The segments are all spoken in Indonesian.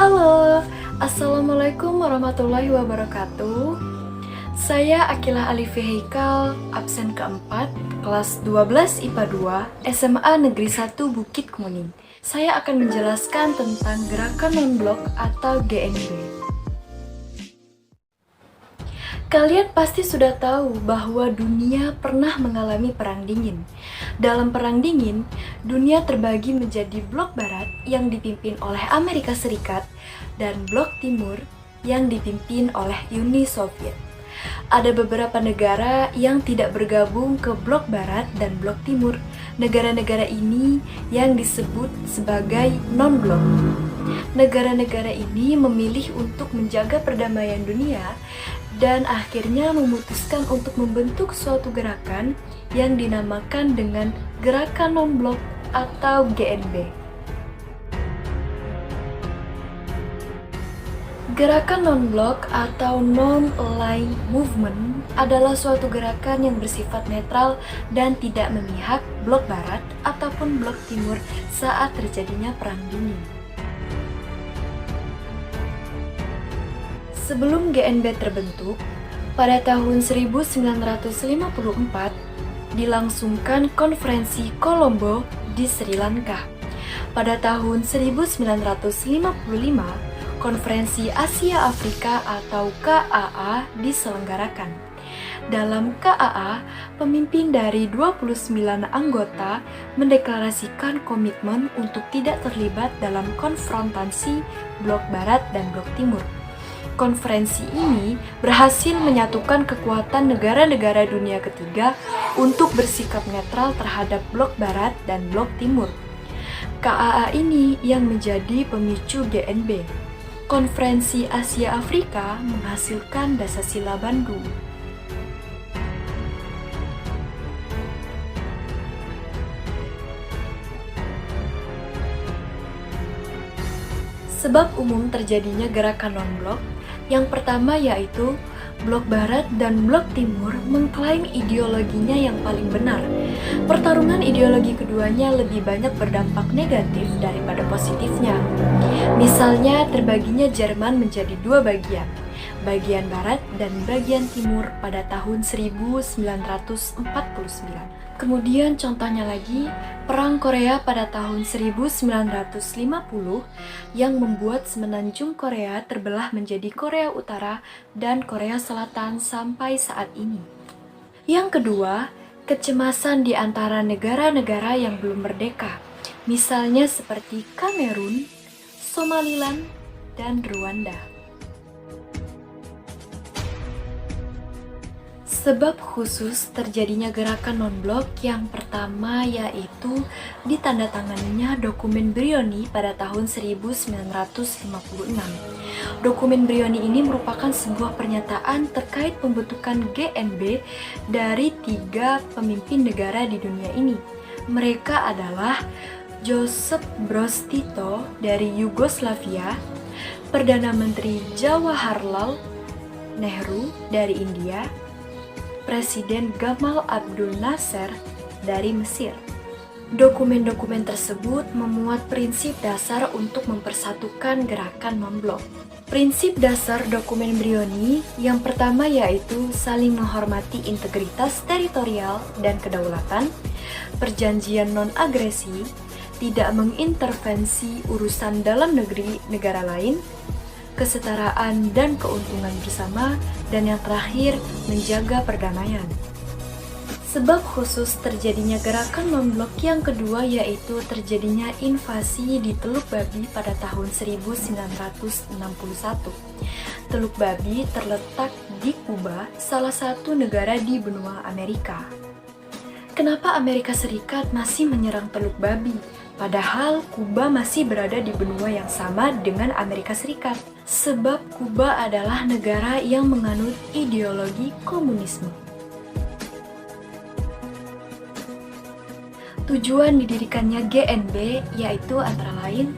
Halo, Assalamualaikum warahmatullahi wabarakatuh. Saya Akilah Alif Heikal, absen keempat, kelas 12 IPA 2, SMA Negeri 1 Bukit Kuning. Saya akan menjelaskan tentang gerakan non-blok atau GNB. Kalian pasti sudah tahu bahwa dunia pernah mengalami perang dingin. Dalam perang dingin, dunia terbagi menjadi blok barat yang dipimpin oleh Amerika Serikat dan blok timur yang dipimpin oleh Uni Soviet. Ada beberapa negara yang tidak bergabung ke blok barat dan blok timur. Negara-negara ini yang disebut sebagai non-blok. Negara-negara ini memilih untuk menjaga perdamaian dunia dan akhirnya memutuskan untuk membentuk suatu gerakan yang dinamakan dengan Gerakan Non-Blok atau GNB. Gerakan non-blok atau non-aligned movement adalah suatu gerakan yang bersifat netral dan tidak memihak blok barat ataupun blok timur saat terjadinya perang dingin. Sebelum GNB terbentuk, pada tahun 1954 dilangsungkan Konferensi Colombo di Sri Lanka. Pada tahun 1955, Konferensi Asia Afrika atau KAA diselenggarakan. Dalam KAA, pemimpin dari 29 anggota mendeklarasikan komitmen untuk tidak terlibat dalam konfrontasi blok barat dan blok timur. Konferensi ini berhasil menyatukan kekuatan negara-negara dunia ketiga untuk bersikap netral terhadap blok barat dan blok timur. KAA ini yang menjadi pemicu GNB. Konferensi Asia Afrika menghasilkan Dasasila Bandung. Sebab umum terjadinya gerakan non-blok yang pertama yaitu blok barat dan blok timur mengklaim ideologinya yang paling benar. Pertarungan ideologi keduanya lebih banyak berdampak negatif daripada positifnya. Misalnya terbaginya Jerman menjadi dua bagian, bagian barat dan bagian timur pada tahun 1949. Kemudian contohnya lagi, Perang Korea pada tahun 1950 yang membuat semenanjung Korea terbelah menjadi Korea Utara dan Korea Selatan sampai saat ini. Yang kedua, kecemasan di antara negara-negara yang belum merdeka, misalnya seperti Kamerun, Somaliland, dan Rwanda. Sebab khusus terjadinya gerakan non-blok yang pertama yaitu ditandatanganinya Dokumen Brioni pada tahun 1956. Dokumen Brioni ini merupakan sebuah pernyataan terkait pembentukan GNB dari tiga pemimpin negara di dunia ini. Mereka adalah Joseph Broz Tito dari Yugoslavia, Perdana Menteri Jawaharlal Nehru dari India, Presiden Gamal Abdul Nasser dari Mesir. Dokumen-dokumen tersebut memuat prinsip dasar untuk mempersatukan gerakan non-blok. Prinsip dasar dokumen Brioni yang pertama yaitu saling menghormati integritas teritorial dan kedaulatan, perjanjian non-agresi, tidak mengintervensi urusan dalam negeri negara lain, kesetaraan dan keuntungan bersama, dan yang terakhir, menjaga perdamaian. Sebab khusus terjadinya gerakan non-blok yang kedua yaitu terjadinya invasi di Teluk Babi pada tahun 1961. Teluk Babi terletak di Kuba, salah satu negara di benua Amerika. Kenapa Amerika Serikat masih menyerang Teluk Babi? Padahal Kuba masih berada di benua yang sama dengan Amerika Serikat. Sebab Kuba adalah negara yang menganut ideologi komunisme. Tujuan didirikannya GNB yaitu antara lain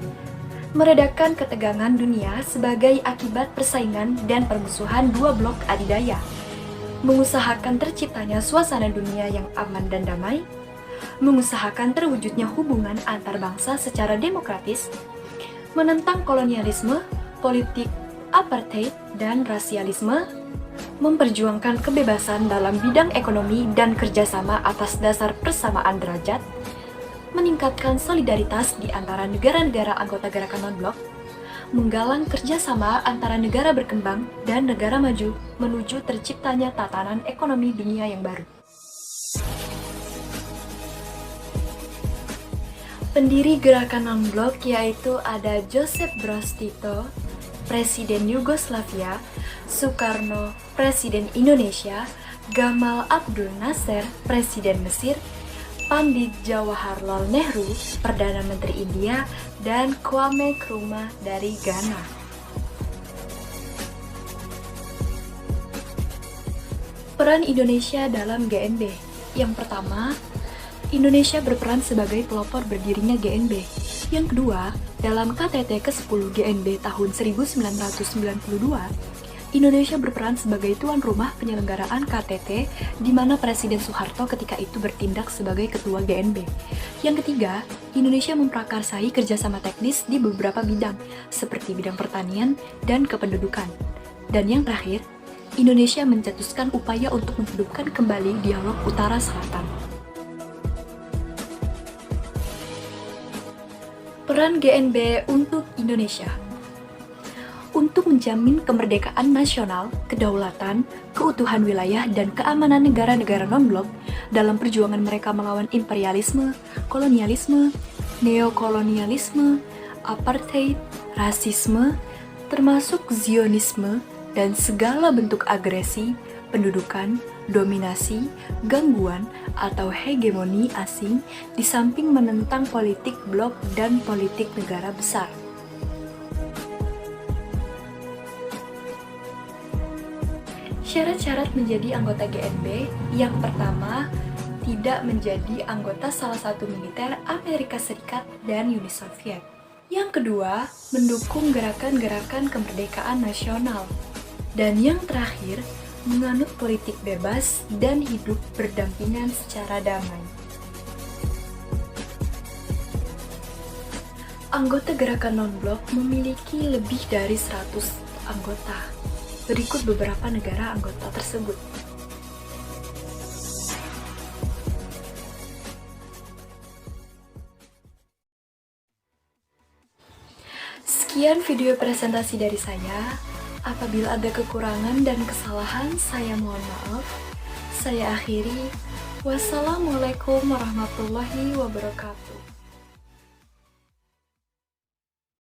meredakan ketegangan dunia sebagai akibat persaingan dan permusuhan dua blok adidaya, mengusahakan terciptanya suasana dunia yang aman dan damai, mengusahakan terwujudnya hubungan antar bangsa secara demokratis, menentang kolonialisme, politik apartheid, dan rasialisme, memperjuangkan kebebasan dalam bidang ekonomi dan kerjasama atas dasar persamaan derajat, meningkatkan solidaritas di antara negara-negara anggota gerakan non-blok, menggalang kerjasama antara negara berkembang dan negara maju menuju terciptanya tatanan ekonomi dunia yang baru. Pendiri gerakan non-blok yaitu ada Josip Broz Tito, Presiden Yugoslavia, Soekarno, Presiden Indonesia, Gamal Abdul Nasser, Presiden Mesir, Pandit Jawaharlal Nehru, Perdana Menteri India, dan Kwame Nkrumah dari Ghana. Peran Indonesia dalam GNB. Yang pertama, Indonesia berperan sebagai pelopor berdirinya GNB. Yang kedua, dalam KTT ke-10 GNB tahun 1992, Indonesia berperan sebagai tuan rumah penyelenggaraan KTT, di mana Presiden Soeharto ketika itu bertindak sebagai ketua GNB. Yang ketiga, Indonesia memprakarsai kerjasama teknis di beberapa bidang, seperti bidang pertanian dan kependudukan. Dan yang terakhir, Indonesia mencetuskan upaya untuk menghidupkan kembali dialog Utara-Selatan. Peran GNB untuk Indonesia. Untuk menjamin kemerdekaan nasional, kedaulatan, keutuhan wilayah, dan keamanan negara-negara non-blok dalam perjuangan mereka melawan imperialisme, kolonialisme, neokolonialisme, apartheid, rasisme, termasuk Zionisme, dan segala bentuk agresi, pendudukan, dominasi, gangguan, atau hegemoni asing, di samping menentang politik blok dan politik negara besar. Syarat-syarat menjadi anggota GNB, yang pertama, tidak menjadi anggota salah satu militer Amerika Serikat dan Uni Soviet. Yang kedua, mendukung gerakan-gerakan kemerdekaan nasional. Dan yang terakhir, menganut politik bebas dan hidup berdampingan secara damai. Anggota gerakan non-blok memiliki lebih dari 100 anggota. Berikut beberapa negara anggota tersebut. Sekian video presentasi dari saya. Apabila ada kekurangan dan kesalahan, saya mohon maaf. Saya akhiri. Wassalamualaikum warahmatullahi wabarakatuh.